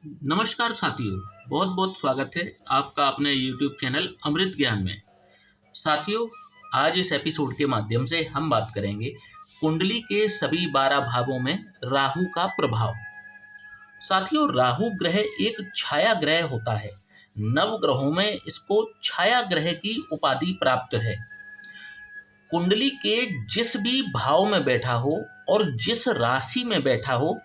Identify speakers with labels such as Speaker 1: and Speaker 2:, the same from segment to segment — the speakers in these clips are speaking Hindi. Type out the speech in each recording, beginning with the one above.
Speaker 1: नमस्कार साथियों, बहुत बहुत स्वागत है आपका अपने YouTube चैनल अमृत ज्ञान में। साथियों, आज इस एपिसोड के माध्यम से हम बात करेंगे कुंडली के सभी 12 भावों में राहु का प्रभाव। साथियों, राहु ग्रह एक छाया ग्रह होता है। नव ग्रहों में इसको छाया ग्रह की उपाधि प्राप्त है। कुंडली के जिस भी भाव में बैठा हो और जिस राशि में बैठा हो,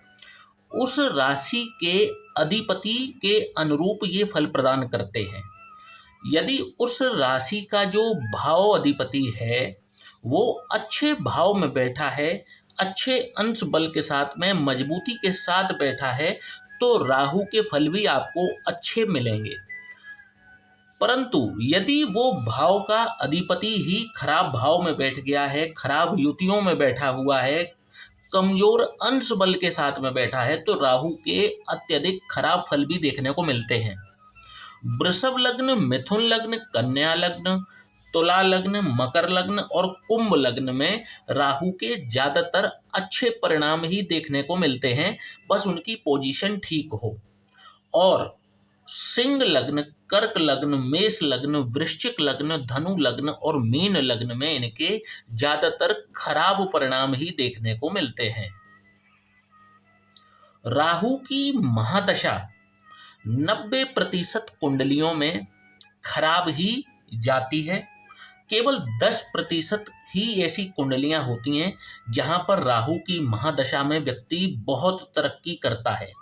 Speaker 1: उस राशि के अधिपति के अनुरूप ये फल प्रदान करते हैं। यदि उस राशि का जो भाव अधिपति है वो अच्छे भाव में बैठा है, अच्छे अंश बल के साथ में मजबूती के साथ बैठा है, तो राहु के फल भी आपको अच्छे मिलेंगे। परंतु यदि वो भाव का अधिपति ही खराब भाव में बैठ गया है, खराब युतियों में बैठा हुआ है, कमजोर अंश बल के साथ में बैठा है, तो राहु के अत्यधिक खराब फल भी देखने को मिलते हैं। वृषभ लग्न, मिथुन लग्न, कन्या लग्न, तुला लग्न, मकर लग्न और कुंभ लग्न में राहु के ज्यादातर अच्छे परिणाम ही देखने को मिलते हैं, बस उनकी पोजीशन ठीक हो। और सिंह लग्न, कर्क लग्न, मेष लग्न, वृश्चिक लग्न, धनु लग्न और मीन लग्न में इनके ज्यादातर खराब परिणाम ही देखने को मिलते हैं। राहु की महादशा 90% कुंडलियों में खराब ही जाती है। केवल 10% ही ऐसी कुंडलियां होती हैं जहां पर राहु की महादशा में व्यक्ति बहुत तरक्की करता है।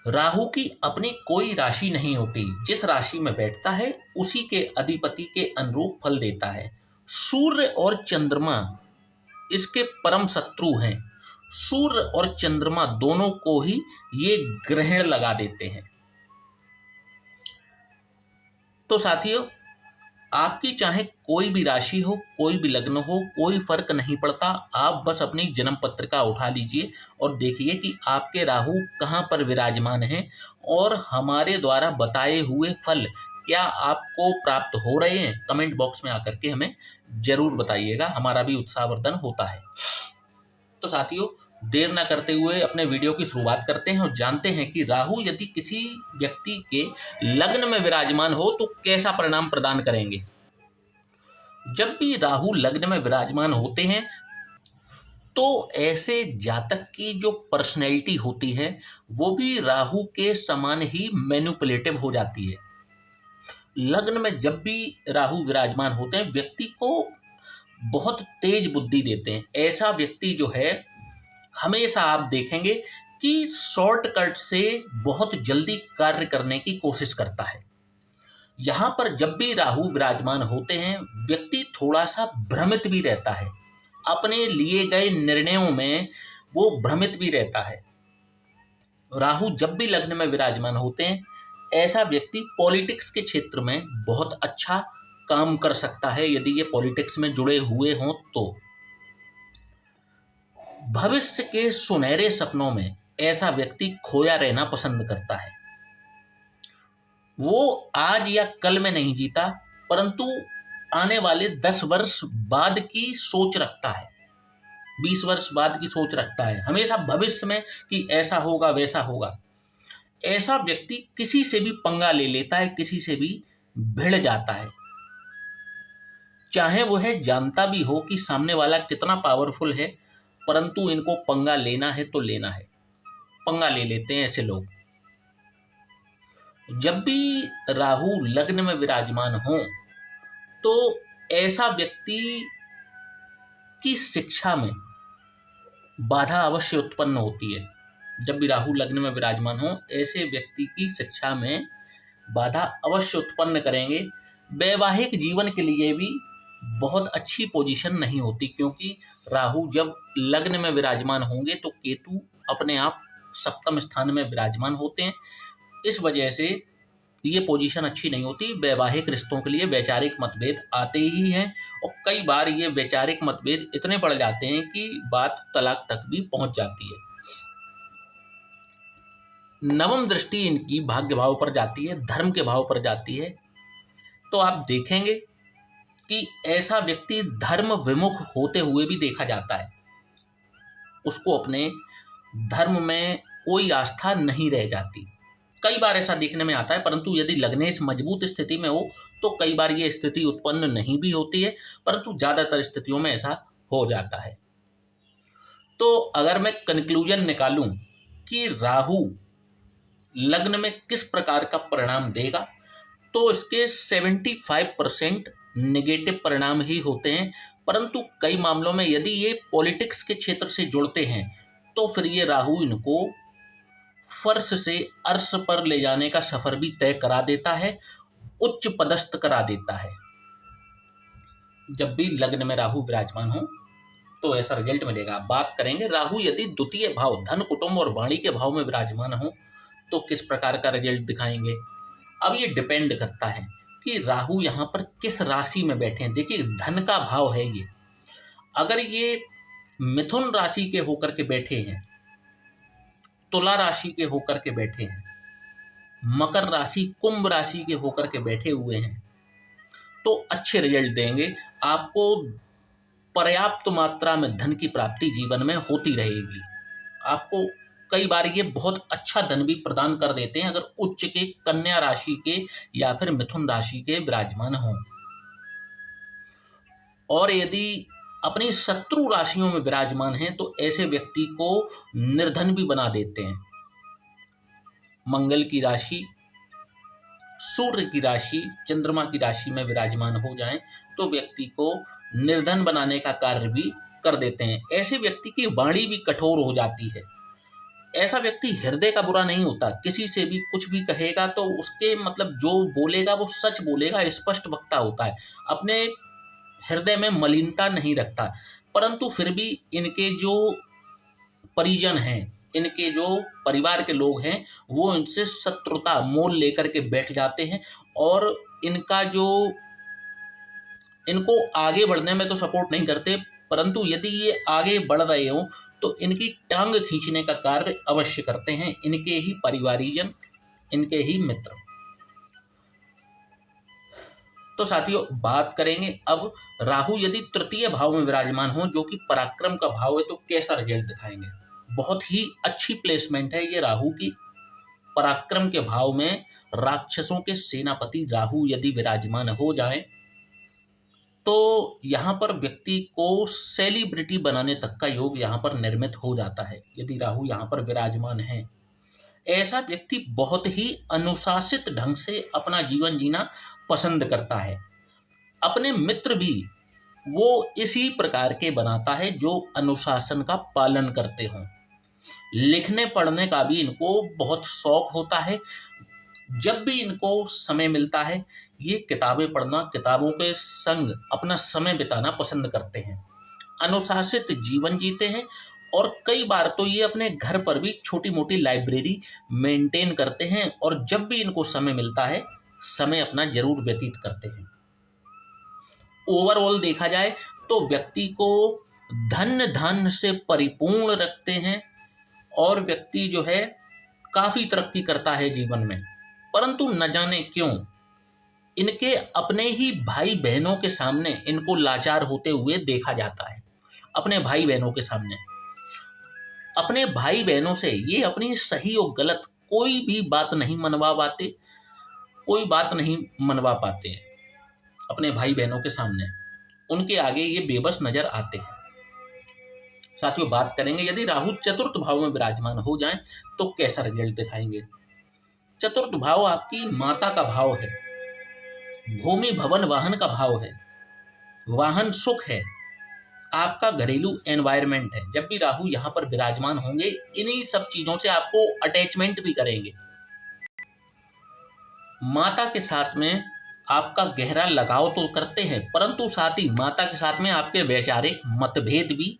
Speaker 1: राहु की अपनी कोई राशि नहीं होती, जिस राशि में बैठता है उसी के अधिपति के अनुरूप फल देता है। सूर्य और चंद्रमा इसके परम शत्रु हैं। सूर्य और चंद्रमा दोनों को ही ये ग्रहण लगा देते हैं। तो साथियों, आपकी चाहे कोई भी राशि हो, कोई भी लग्न हो, कोई फर्क नहीं पड़ता। आप बस अपनी जन्म पत्रिका उठा लीजिए और देखिए कि आपके राहु कहाँ पर विराजमान हैं और हमारे द्वारा बताए हुए फल क्या आपको प्राप्त हो रहे हैं। कमेंट बॉक्स में आकर के हमें जरूर बताइएगा, हमारा भी उत्साहवर्धन होता है। तो साथियों, देर ना करते हुए अपने वीडियो की शुरुआत करते हैं और जानते हैं कि राहु यदि किसी व्यक्ति के लग्न में विराजमान हो तो कैसा परिणाम प्रदान करेंगे। जब भी राहु लग्न में विराजमान होते हैं तो ऐसे जातक की जो पर्सनैलिटी होती है वो भी राहु के समान ही मैनिपुलेटिव हो जाती है। लग्न में जब भी राहु विराजमान होते हैं व्यक्ति को बहुत तेज बुद्धि देते हैं। ऐसा व्यक्ति जो है हमेशा आप देखेंगे कि शॉर्टकट से बहुत जल्दी कार्य करने की कोशिश करता है। यहाँ पर जब भी राहु विराजमान होते हैं व्यक्ति थोड़ा सा भ्रमित भी रहता है, अपने लिए गए निर्णयों में वो भ्रमित भी रहता है। राहु जब भी लग्न में विराजमान होते हैं ऐसा व्यक्ति पॉलिटिक्स के क्षेत्र में बहुत अच्छा काम कर सकता है यदि ये पॉलिटिक्स में जुड़े हुए हों तो। भविष्य के सुनहरे सपनों में ऐसा व्यक्ति खोया रहना पसंद करता है। वो आज या कल में नहीं जीता, परंतु आने वाले 10 वर्ष बाद की सोच रखता है, 20 वर्ष बाद की सोच रखता है, हमेशा भविष्य में कि ऐसा होगा वैसा होगा। ऐसा व्यक्ति किसी से भी पंगा ले लेता है, किसी से भी भिड़ जाता है, चाहे वो है जानता भी हो कि सामने वाला कितना पावरफुल है, परंतु इनको पंगा लेना है तो लेना है, पंगा ले लेते हैं ऐसे लोग। जब भी राहु लग्न में विराजमान हो तो ऐसा व्यक्ति की शिक्षा में बाधा अवश्य उत्पन्न होती है। जब भी राहु लग्न में विराजमान हो ऐसे व्यक्ति की शिक्षा में बाधा अवश्य उत्पन्न करेंगे। वैवाहिक जीवन के लिए भी बहुत अच्छी पोजीशन नहीं होती, क्योंकि राहु जब लग्न में विराजमान होंगे तो केतु अपने आप सप्तम स्थान में विराजमान होते हैं। इस वजह से ये पोजीशन अच्छी नहीं होती। वैवाहिक रिश्तों के लिए वैचारिक मतभेद आते ही हैं और कई बार ये वैचारिक मतभेद इतने बढ़ जाते हैं कि बात तलाक तक भी पहुंच जाती है। नवम दृष्टि इनकी भाग्य भाव पर जाती है, धर्म के भाव पर जाती है, तो आप देखेंगे कि ऐसा व्यक्ति धर्म विमुख होते हुए भी देखा जाता है। उसको अपने धर्म में कोई आस्था नहीं रह जाती। कई बार ऐसा देखने में आता है, परंतु यदि लग्नेश मजबूत स्थिति में हो तो कई बार ये स्थिति उत्पन्न नहीं भी होती है, परंतु ज़्यादातर स्थितियों में ऐसा हो जाता है। तो अगर मैं कंक्लूजन निकालूं कि राहु लग्न में किस प्रकार का परिणाम देगा, तो इसके 75% नेगेटिव परिणाम ही होते हैं, परंतु कई मामलों में यदि ये पॉलिटिक्स के क्षेत्र से जुड़ते हैं तो फिर ये राहु इनको फर्श से अर्श पर ले जाने का सफर भी तय करा देता है, उच्च पदस्थ करा देता है। जब भी लग्न में राहु विराजमान हो तो ऐसा रिजल्ट मिलेगा। बात करेंगे राहु यदि द्वितीय भाव धन कुटुंब और वाणी के भाव में विराजमान हो तो किस प्रकार का रिजल्ट दिखाएंगे। अब ये डिपेंड करता है कि राहु यहाँ पर किस राशि में बैठे हैं। देखिए, धन का भाव है ये। अगर ये मिथुन राशि के होकर के बैठे हैं, तुला राशि के होकर के बैठे हैं, मकर राशि कुंभ राशि के होकर के बैठे हुए हैं, तो अच्छे रिजल्ट देंगे। आपको पर्याप्त मात्रा में धन की प्राप्ति जीवन में होती रहेगी। आपको कई बार ये बहुत अच्छा धन भी प्रदान कर देते हैं अगर उच्च के कन्या राशि के या फिर मिथुन राशि के विराजमान हों। और यदि अपनी शत्रु राशियों में विराजमान हैं तो ऐसे व्यक्ति को निर्धन भी बना देते हैं। मंगल की राशि, सूर्य की राशि, चंद्रमा की राशि में विराजमान हो जाएं तो व्यक्ति को निर्धन बनाने का कार्य भी कर देते हैं। ऐसे व्यक्ति की वाणी भी कठोर हो जाती है। ऐसा व्यक्ति हृदय का बुरा नहीं होता, किसी से भी कुछ भी कहेगा तो उसके मतलब जो बोलेगा वो सच बोलेगा, स्पष्ट वक्ता होता है, अपने हृदय में मलिनता नहीं रखता। परंतु फिर भी इनके जो परिजन हैं, इनके जो परिवार के लोग हैं, वो इनसे शत्रुता मोल लेकर के बैठ जाते हैं और इनको आगे बढ़ने में तो सपोर्ट नहीं करते, परंतु यदि ये आगे बढ़ रहे हो तो इनकी टांग खींचने का कार्य अवश्य करते हैं इनके ही परिवारीजन, इनके ही मित्र। तो साथियों, बात करेंगे अब राहु यदि तृतीय भाव में विराजमान हो जो कि पराक्रम का भाव है तो कैसा रिजल्ट दिखाएंगे। बहुत ही अच्छी प्लेसमेंट है ये राहु की। पराक्रम के भाव में राक्षसों के सेनापति राहु यदि विराजमान हो जाएं तो यहाँ पर व्यक्ति को सेलिब्रिटी बनाने तक का योग यहाँ पर निर्मित हो जाता है यदि राहु यहाँ पर विराजमान है। ऐसा व्यक्ति बहुत ही अनुशासित ढंग से अपना जीवन जीना पसंद करता है। अपने मित्र भी वो इसी प्रकार के बनाता है जो अनुशासन का पालन करते हों। लिखने पढ़ने का भी इनको बहुत शौक होता है। जब भी इनको समय मिलता है ये किताबें पढ़ना, किताबों के संग अपना समय बिताना पसंद करते हैं। अनुशासित जीवन जीते हैं और कई बार तो ये अपने घर पर भी छोटी मोटी लाइब्रेरी मेंटेन करते हैं और जब भी इनको समय मिलता है समय अपना जरूर व्यतीत करते हैं। ओवरऑल देखा जाए तो व्यक्ति को धन धान्य से परिपूर्ण रखते हैं और व्यक्ति जो है काफी तरक्की करता है जीवन में। परंतु न जाने क्यों इनके अपने ही भाई बहनों के सामने इनको लाचार होते हुए देखा जाता है। अपने भाई बहनों के सामने, अपने भाई बहनों से ये अपनी सही और गलत कोई भी बात नहीं मनवा पाते, कोई बात नहीं मनवा पाते हैं अपने भाई बहनों के सामने। उनके आगे ये बेबस नजर आते हैं। साथियों, बात करेंगे यदि राहु चतुर्थ भाव में विराजमान हो जाएं तो कैसा रिजल्ट दिखाएंगे। चतुर्थ भाव आपकी माता का भाव है, भूमि भवन वाहन का भाव है, वाहन सुख है, आपका घरेलू एनवायरनमेंट है। जब भी राहु यहाँ पर विराजमान होंगे इन्हीं सब चीजों से आपको अटैचमेंट भी करेंगे। माता के साथ में आपका गहरा लगाव तो करते हैं, परंतु साथ ही माता के साथ में आपके वैचारिक मतभेद भी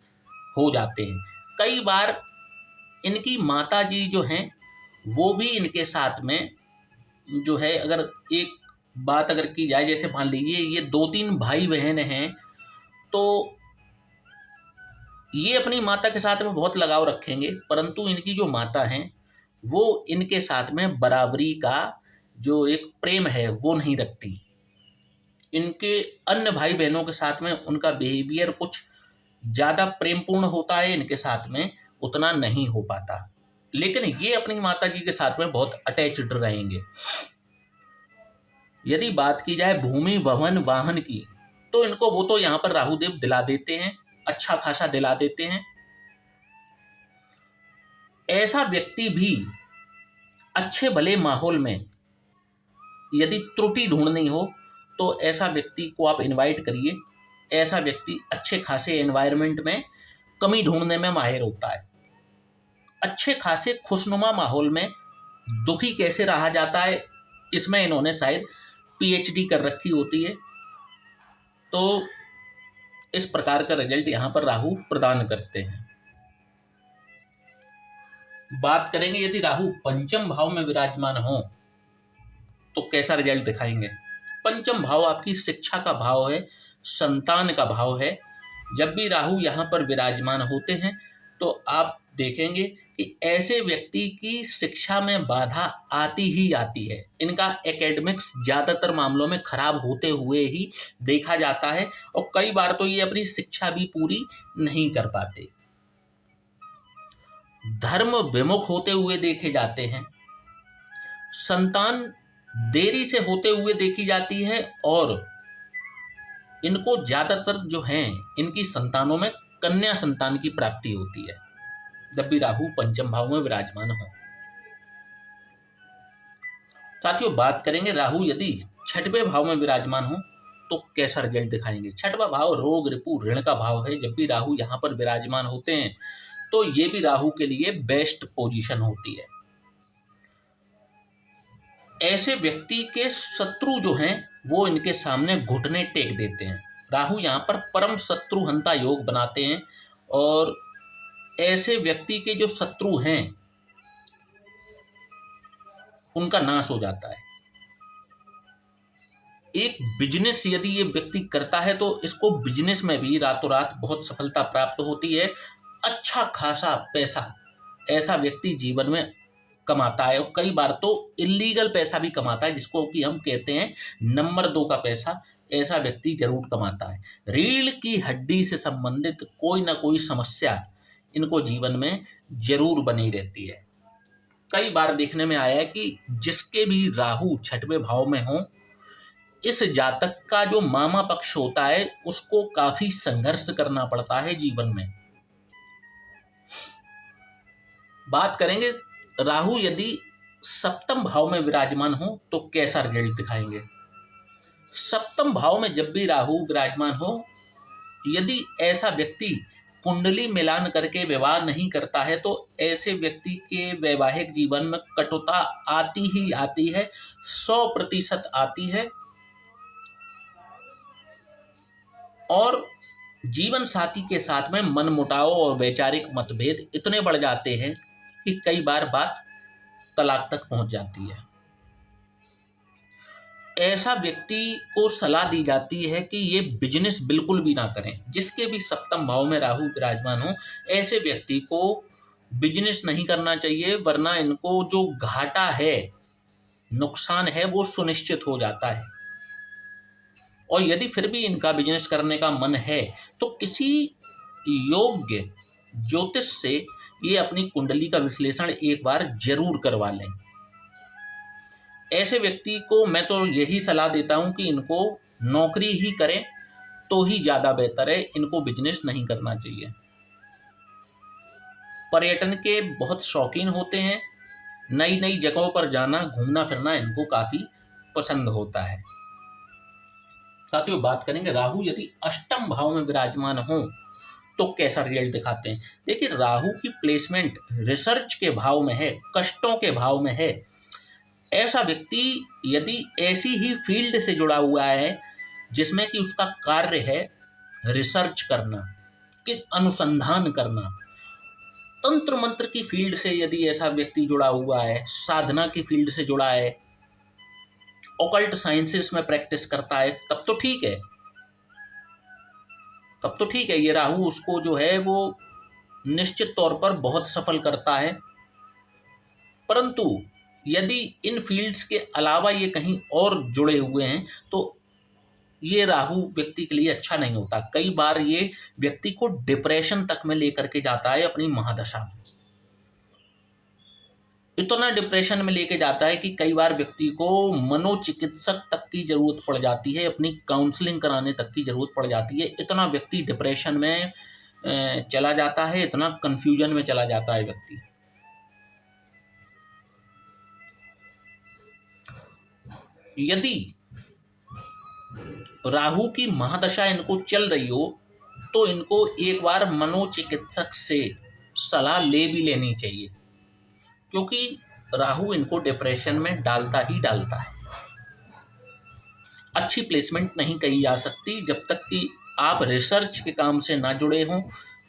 Speaker 1: हो जाते हैं। कई बार इनकी माता जी जो हैं वो भी इनके साथ में जो है, अगर एक बात अगर की जाए, जैसे मान लीजिए ये 2-3 भाई बहन हैं तो ये अपनी माता के साथ में बहुत लगाव रखेंगे, परंतु इनकी जो माता हैं वो इनके साथ में बराबरी का जो एक प्रेम है वो नहीं रखती। इनके अन्य भाई बहनों के साथ में उनका बिहेवियर कुछ ज़्यादा प्रेमपूर्ण होता है, इनके साथ में उतना नहीं हो पाता। लेकिन ये अपनी माता जी के साथ में बहुत अटैच्ड रहेंगे। यदि बात की जाए भूमि भवन वाहन की, तो इनको वो तो यहाँ पर राहुदेव दिला देते हैं, अच्छा खासा दिला देते हैं। ऐसा व्यक्ति भी अच्छे भले माहौल में यदि त्रुटि ढूंढनी हो तो ऐसा व्यक्ति को आप इनवाइट करिए। ऐसा व्यक्ति अच्छे खासे एनवायरनमेंट में कमी ढूंढने में माहिर होता है। अच्छे खासे खुशनुमा माहौल में दुखी कैसे रहा जाता है, इसमें इन्होंने शायद पीएचडी कर रखी होती है। तो इस प्रकार का रिजल्ट यहाँ पर राहु प्रदान करते हैं। बात करेंगे यदि राहु पंचम भाव में विराजमान हो तो कैसा रिजल्ट दिखाएंगे। पंचम भाव आपकी शिक्षा का भाव है, संतान का भाव है। जब भी राहु यहाँ पर विराजमान होते हैं तो आप देखेंगे कि ऐसे व्यक्ति की शिक्षा में बाधा आती ही आती है। इनका एकेडमिक्स ज़्यादातर मामलों में खराब होते हुए ही देखा जाता है और कई बार तो ये अपनी शिक्षा भी पूरी नहीं कर पाते। धर्म विमुख होते हुए देखे जाते हैं। संतान देरी से होते हुए देखी जाती है और इनको ज़्यादातर जो हैं इनकी संतानों में कन्या संतान की प्राप्ति होती है जब भी राहु पंचम भाव में विराजमान हो। साथियों, बात करेंगे राहु यदि छठवें भाव में विराजमान हो तो कैसा रिजल्ट दिखाएंगे। छठवां भाव रोग रिपु ऋण का भाव है। जब भी राहु यहाँ पर विराजमान होते हैं तो ये भी राहु के लिए बेस्ट पोजीशन होती है। ऐसे व्यक्ति के शत्रु जो हैं वो इनके सामने घुटने टेक देते हैं। राहु यहाँ पर परम शत्रुहंता योग बनाते हैं और ऐसे व्यक्ति के जो शत्रु हैं उनका नाश हो जाता है। एक बिजनेस यदि ये व्यक्ति करता है तो इसको बिजनेस में भी रातों रात बहुत सफलता प्राप्त होती है। अच्छा खासा पैसा ऐसा व्यक्ति जीवन में कमाता है और कई बार तो इलीगल पैसा भी कमाता है, जिसको कि हम कहते हैं नंबर 2 का पैसा। ऐसा व्यक्ति जरूर कमाता है। रीढ़ की हड्डी से संबंधित कोई ना कोई समस्या इनको जीवन में जरूर बनी रहती है। कई बार देखने में आया है कि जिसके भी राहु छठवें भाव में हो, इस जातक का जो मामा पक्ष होता है उसको काफी संघर्ष करना पड़ता है जीवन में। बात करेंगे राहु यदि सप्तम भाव में विराजमान हो तो कैसा रिजल्ट दिखाएंगे। सप्तम भाव में जब भी राहु विराजमान हो, यदि ऐसा व्यक्ति कुंडली मिलान करके विवाह नहीं करता है तो ऐसे व्यक्ति के वैवाहिक जीवन में कटुता आती ही आती है, 100% आती है। और जीवन साथी के साथ में मनमुटाव और वैचारिक मतभेद इतने बढ़ जाते हैं कि कई बार बात तलाक तक पहुंच जाती है। ऐसा व्यक्ति को सलाह दी जाती है कि ये बिजनेस बिल्कुल भी ना करें। जिसके भी सप्तम भाव में राहु विराजमान हो, ऐसे व्यक्ति को बिजनेस नहीं करना चाहिए, वरना इनको जो घाटा है, नुकसान है, वो सुनिश्चित हो जाता है। और यदि फिर भी इनका बिजनेस करने का मन है तो किसी योग्य ज्योतिष से ये अपनी कुंडली का विश्लेषण एक बार जरूर करवा लें। ऐसे व्यक्ति को मैं तो यही सलाह देता हूं कि इनको नौकरी ही करें तो ही ज़्यादा बेहतर है, इनको बिजनेस नहीं करना चाहिए। पर्यटन के बहुत शौकीन होते हैं, नई नई जगहों पर जाना, घूमना फिरना इनको काफ़ी पसंद होता है। साथियों, बात करेंगे राहु यदि अष्टम भाव में विराजमान हो तो कैसा रिजल्ट दिखाते हैं। देखिए, राहु की प्लेसमेंट रिसर्च के भाव में है, कष्टों के भाव में है। ऐसा व्यक्ति यदि ऐसी ही फील्ड से जुड़ा हुआ है जिसमें कि उसका कार्य है रिसर्च करना, कि अनुसंधान करना, तंत्र मंत्र की फील्ड से यदि ऐसा व्यक्ति जुड़ा हुआ है, साधना की फील्ड से जुड़ा है, ऑकल्ट साइंसेस में प्रैक्टिस करता है, तब तो ठीक है, तब तो ठीक है। ये राहु उसको जो है वो निश्चित तौर पर बहुत सफल करता है। परंतु यदि इन फील्ड्स के अलावा ये कहीं और जुड़े हुए हैं तो ये राहु व्यक्ति के लिए अच्छा नहीं होता। कई बार ये व्यक्ति को डिप्रेशन तक में लेकर के जाता है अपनी महादशा में। इतना डिप्रेशन में लेके जाता है कि कई बार व्यक्ति को मनोचिकित्सक तक की ज़रूरत पड़ जाती है, अपनी काउंसलिंग कराने तक की ज़रूरत पड़ जाती है। इतना व्यक्ति डिप्रेशन में चला जाता है, इतना कन्फ्यूजन में चला जाता है व्यक्ति। यदि राहु की महादशा इनको चल रही हो तो इनको एक बार मनोचिकित्सक से सलाह ले भी लेनी चाहिए, क्योंकि राहु इनको डिप्रेशन में डालता ही डालता है। अच्छी प्लेसमेंट नहीं कही जा सकती जब तक कि आप रिसर्च के काम से ना जुड़े हों,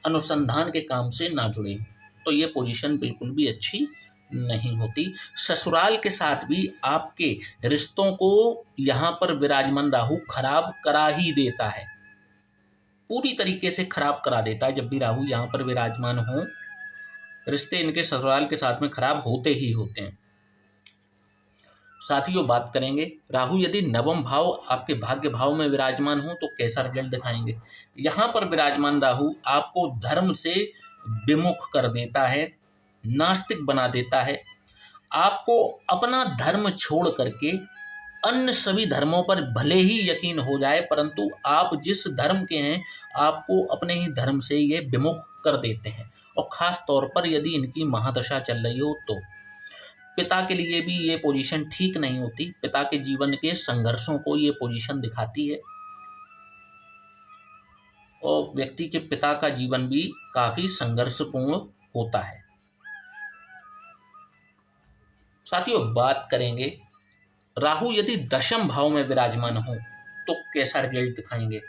Speaker 1: अनुसंधान के काम से ना जुड़े हों, तो ये पोजीशन बिल्कुल भी अच्छी नहीं होती। ससुराल के साथ भी आपके रिश्तों को यहाँ पर विराजमान राहु खराब करा ही देता है, पूरी तरीके से खराब करा देता है। जब भी राहु यहाँ पर विराजमान हो, रिश्ते इनके ससुराल के साथ में खराब होते ही होते हैं। साथियों, बात करेंगे राहु यदि नवम भाव आपके भाग्य भाव में विराजमान हो तो कैसा रिजल्ट दिखाएंगे। यहाँ पर विराजमान राहु आपको धर्म से विमुख कर देता है, नास्तिक बना देता है। आपको अपना धर्म छोड़ करके अन्य सभी धर्मों पर भले ही यकीन हो जाए, परंतु आप जिस धर्म के हैं आपको अपने ही धर्म से ये विमुख कर देते हैं। और ख़ास तौर पर यदि इनकी महादशा चल रही हो तो पिता के लिए भी ये पोजीशन ठीक नहीं होती। पिता के जीवन के संघर्षों को ये पोजीशन दिखाती है और व्यक्ति के पिता का जीवन भी काफ़ी संघर्षपूर्ण होता है। साथियों, बात करेंगे राहु यदि दशम भाव में विराजमान हो तो कैसा रिजल्ट दिखाएंगे।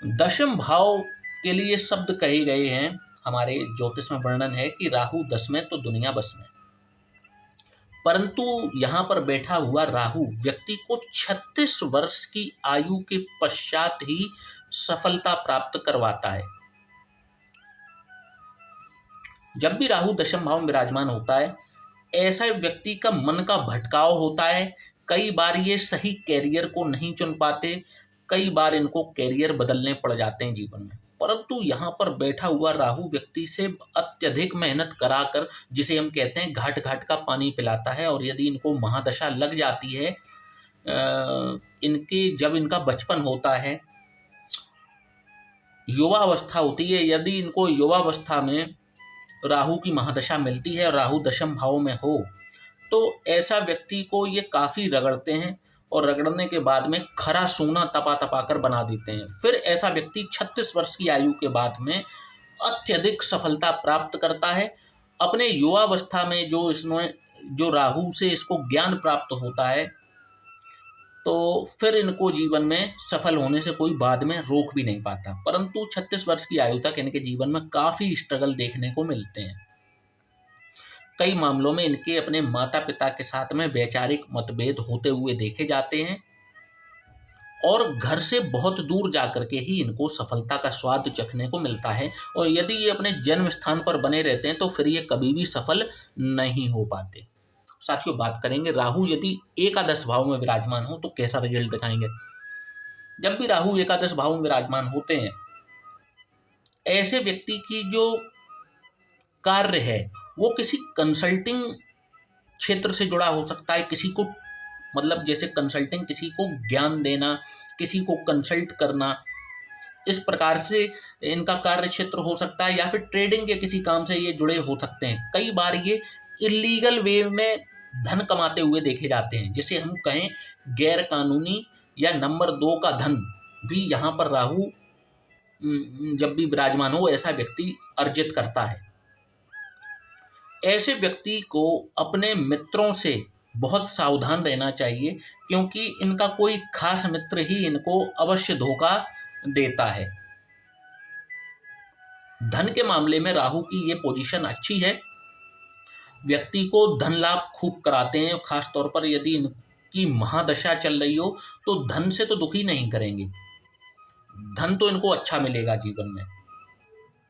Speaker 1: दशम भाव के लिए शब्द कहे गए हैं, हमारे ज्योतिष में वर्णन है कि राहु 10 में तो दुनिया बस में। परंतु यहाँ पर बैठा हुआ राहु व्यक्ति को 36 वर्ष की आयु के पश्चात ही सफलता प्राप्त करवाता है। जब भी राहु दशम भाव में विराजमान होता है, ऐसा व्यक्ति का मन का भटकाव होता है। कई बार ये सही कैरियर को नहीं चुन पाते, कई बार इनको कैरियर बदलने पड़ जाते हैं जीवन में। परंतु यहाँ पर बैठा हुआ राहु व्यक्ति से अत्यधिक मेहनत कराकर, जिसे हम कहते हैं घाट घाट का पानी पिलाता है। और यदि इनको महादशा लग जाती है, जब इनका बचपन होता है, युवा अवस्था होती है, यदि इनको युवावस्था में राहु की महादशा मिलती है और राहु दशम भाव में हो तो ऐसा व्यक्ति को ये काफ़ी रगड़ते हैं और रगड़ने के बाद में खरा सोना तपा तपा कर बना देते हैं। फिर ऐसा व्यक्ति 36 वर्ष की आयु के बाद में अत्यधिक सफलता प्राप्त करता है। अपने युवावस्था में जो राहु से इसको ज्ञान प्राप्त होता है, तो फिर इनको जीवन में सफल होने से कोई बाद में रोक भी नहीं पाता। परंतु 36 वर्ष की आयु तक इनके जीवन में काफ़ी स्ट्रगल देखने को मिलते हैं। कई मामलों में इनके अपने माता पिता के साथ में वैचारिक मतभेद होते हुए देखे जाते हैं और घर से बहुत दूर जाकर के ही इनको सफलता का स्वाद चखने को मिलता है। और यदि ये अपने जन्म स्थान पर बने रहते हैं तो फिर ये कभी भी सफल नहीं हो पाते। साथियों, बात करेंगे राहु यदि एकादश भाव में विराजमान हो तो कैसा रिजल्ट दिखाएंगे। जब भी राहु एकादश भाव में विराजमान होते हैं, ऐसे व्यक्ति की जो कार्य है वो किसी कंसल्टिंग क्षेत्र से जुड़ा हो सकता है। किसी को जैसे कंसल्टिंग, किसी को ज्ञान देना, किसी को कंसल्ट करना, इस प्रकार से इनका कार्य क्षेत्र हो सकता है। या फिर ट्रेडिंग के किसी काम से ये जुड़े हो सकते हैं। कई बार ये इलीगल वे में धन कमाते हुए देखे जाते हैं, जिसे हम कहें गैर कानूनी या नंबर 2 का धन भी यहाँ पर राहु जब भी विराजमान हो ऐसा व्यक्ति अर्जित करता है। ऐसे व्यक्ति को अपने मित्रों से बहुत सावधान रहना चाहिए, क्योंकि इनका कोई खास मित्र ही इनको अवश्य धोखा देता है। धन के मामले में राहु की ये पोजीशन अच्छी है, व्यक्ति को धन लाभ खूब कराते हैं। खास तौर पर यदि इनकी महादशा चल रही हो तो धन से तो दुखी नहीं करेंगे, धन तो इनको अच्छा मिलेगा जीवन में,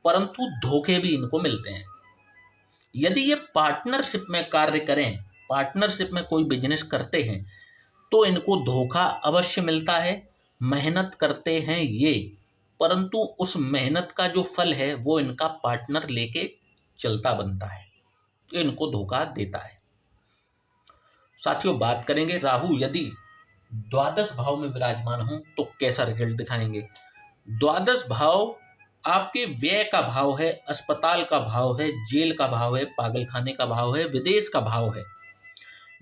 Speaker 1: परंतु धोखे भी इनको मिलते हैं। यदि ये पार्टनरशिप में कार्य करें, पार्टनरशिप में कोई बिजनेस करते हैं तो इनको धोखा अवश्य मिलता है। मेहनत करते हैं ये, परंतु उस मेहनत का जो फल है वो इनका पार्टनर लेके चलता बनता है। इनको धोखा देता है। साथियों, बात करेंगे राहु यदि द्वादश भाव में विराजमान हो तो कैसा रिजल्ट दिखाएंगे। द्वादश भाव आपके व्यय का भाव है, अस्पताल का भाव है, जेल का भाव है, पागलखाने का भाव है, विदेश का भाव है।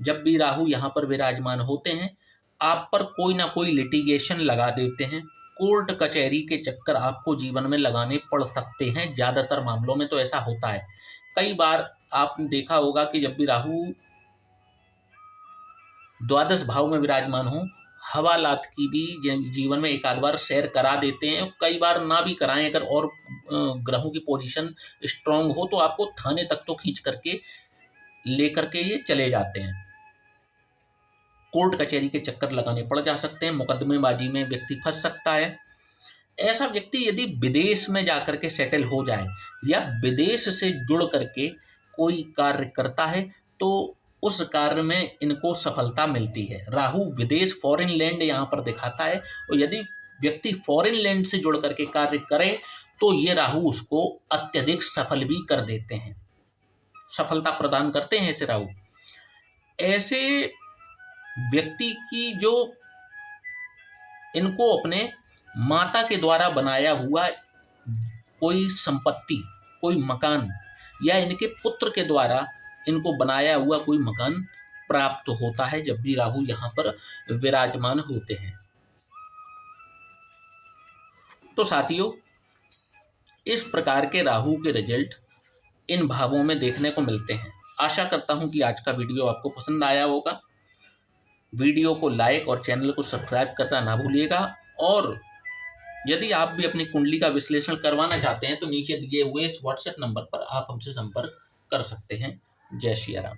Speaker 1: जब भी राहु यहाँ पर विराजमान होते हैं, आप पर कोई ना कोई लिटिगेशन लगा देते हैं। कोर्ट कचहरी के चक्कर आपको जीवन में लगाने पड़ सकते हैं। ज़्यादातर मामलों में तो ऐसा होता है। कई बार आपने देखा होगा कि जब भी राहु द्वादश भाव में विराजमान हो, हवालात की भी जीवन में एक आध बार शेयर करा देते हैं। कई बार ना भी कराएं, अगर और ग्रहों की पोजीशन स्ट्रांग हो तो आपको थाने तक तो खींच करके लेकर के ये चले जाते हैं। कोर्ट कचहरी के चक्कर लगाने पड़ जा सकते हैं, मुकदमेबाजी में व्यक्ति फंस सकता है। ऐसा व्यक्ति यदि विदेश में जाकर के सेटल हो जाए या विदेश से जुड़ करके कोई कार्य करता है तो उस कार्य में इनको सफलता मिलती है। राहु विदेश, फॉरेन लैंड यहाँ पर दिखाता है, और यदि व्यक्ति फॉरेन लैंड से जुड़ करके कार्य करे तो ये राहु उसको अत्यधिक सफल भी कर देते हैं, सफलता प्रदान करते हैं ऐसे राहु। ऐसे व्यक्ति की जो इनको अपने माता के द्वारा बनाया हुआ कोई संपत्ति, कोई मकान, या इनके पुत्र के द्वारा इनको बनाया हुआ कोई मकान प्राप्त होता है जब भी राहु यहाँ पर विराजमान होते हैं। तो साथियों, इस प्रकार के राहु के रिजल्ट इन भावों में देखने को मिलते हैं। आशा करता हूं कि आज का वीडियो आपको पसंद आया होगा। वीडियो को लाइक और चैनल को सब्सक्राइब करना ना भूलिएगा। और यदि आप भी अपनी कुंडली का विश्लेषण करवाना चाहते हैं तो नीचे दिए हुए इस व्हाट्सएप नंबर पर आप हमसे संपर्क कर सकते हैं। जय श्री राम।